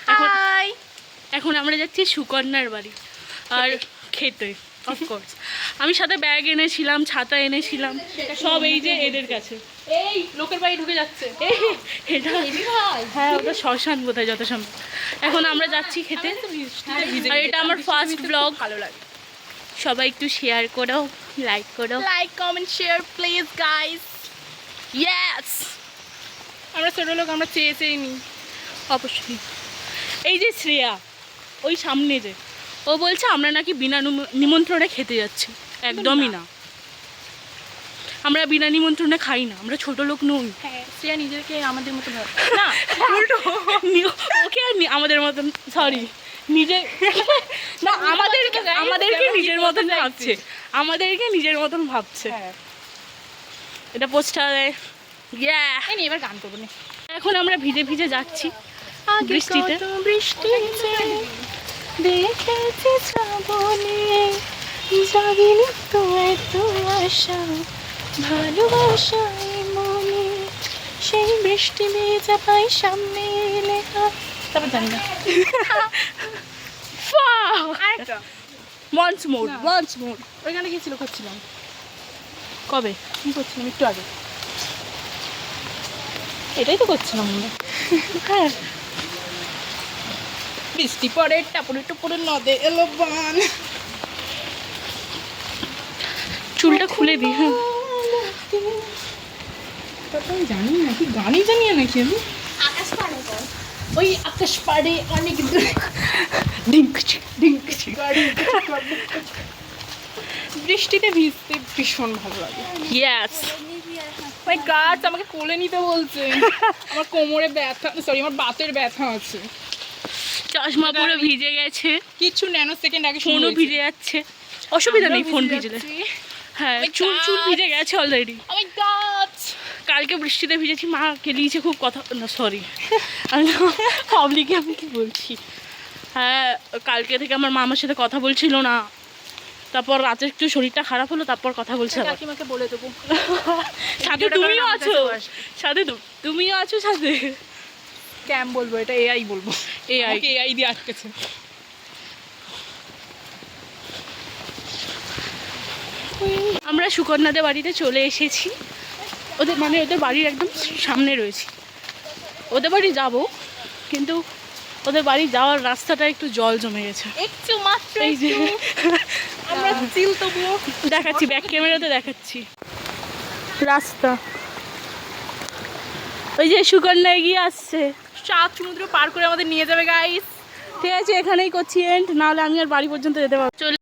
Guys, এখন আমরা যাচ্ছি সুকন্যার বাড়ি আর খেতে অফকোর্স। আমি সাথে ব্যাগ এনেছিলাম, ছাতা এনেছিলাম, সব এই যে এদের কাছে। এই লোকের বাড়ি ঢুকে যাচ্ছে। এটা হ্যাঁ, ওটা শ্মশান বোধ হয় যত সম্ভব। এখন আমরা যাচ্ছি খেতে, আর এটা আমার ফার্স্ট ব্লগ। ভালো লাগে। সবাই একটু শেয়ার করো, লাইক করো, like comment share please guys. Yes. আমরা ছোট লোক, আমরা চেয়ে চেয়ে নিই। অবশ্যই। এই যে শ্রেয়া, ওই সামনে যে, ও বলছে আমরা নাকি বিনা নিমন্ত্রণে খেতে যাচ্ছি। একদমই না, আমরা বিনা নিমন্ত্রণে খাই না, আমরা ছোট লোক নই। হ্যাঁ, শ্রেয়া নিজেকে আমাদের মতো ভাবে না, উল্টো ওকে আর আমাদের মতন, সরি, নিজে না, আমাদেরকে নিজের মতন ভাবছে, আমাদেরকে নিজের মতন ভাবছে। হ্যাঁ, এটা পোস্টারে ইয়া। এই নে এবার গান করবো না। এখন আমরা ভিজে ভিজে যাচ্ছি বৃষ্টিতে। বৃষ্টিতে দেখেছি শ্রাবণে, জাগিনি তো এত আশা, ভালোবাসায় মনে, সেই বৃষ্টি ভেজা পাই সামনে লেখা। তারপর জানি না। Once more, once more. ওইখানে কি ছিল, করছিলাম কবে কি করছিলাম একটু আগে, এটাই তো করছিলাম আমরা। হ্যাঁ, বৃষ্টি পরে টাপুরে টুপুরে নদে এলো বান। চুলটা খুলে দিই। হ্যাঁ, তারপর আমি জানি না কি গানই জানি না নাকি আমি। ওই আকাশ পাড়ে অনেক দূরে বৃষ্টিতে ভিজতে ভীষণ ভালো লাগে। ইয়েস। মাই গড, আমাকে কোলে নিতে বলছে। আমার কোমরে ব্যথা, সরি আমার বাতের ব্যথা আছে। চশমা পুরো ভিজে গেছে, কিছু ন্যানো সেকেন্ড আগে ফোনও ভিজে যাচ্ছে। অসুবিধা নেই ফোন ভিজলে। হ্যাঁ, চুল ভিজে গেছে অলরেডি। ও মাই গড, কালকে বৃষ্টিতে ভিজেছি, মা কেলিয়েছে খুব। কথা না, সরি, আমি পাবলিকে আমি কি বলছি। হ্যাঁ, কালকে থেকে আমার মা আমার সাথে কথা বলছিল না, তারপর রাতে একটু শরীরটা খারাপ হলো, তারপর কথা বলছে আবার। কাকিমাকে বলে দেবো। সাথে তুমিও আছো, সাথে তুমিও আছো সাথে। ক্যাম বলবো, এটা এআই বলবো। এআই দিয়ে আটকেছে। আমরা সুকন্যাদের বাড়িতে চলে এসেছি। ওদের বাড়ির একদম সামনে রয়েছে। ওদের বাড়ি যাব, কিন্তু ওদের বাড়ি যাওয়ার রাস্তাটা একটু জল জমে গেছে একটু মাত্র, এই যে। আমরা চিল তবুও দেখাচ্ছি, ব্যাক ক্যামেরাতে দেখাচ্ছি রাস্তা। ওই যে সুকন্যা এগিয়ে আসছে। 7 সমুদ্র পার করে আমাদের নিয়ে যাবে গাইস। ঠিক আছে, এখানেই করছি এন্ড, নাহলে আমি আর বাড়ি পর্যন্ত যেতে পারবো। চলে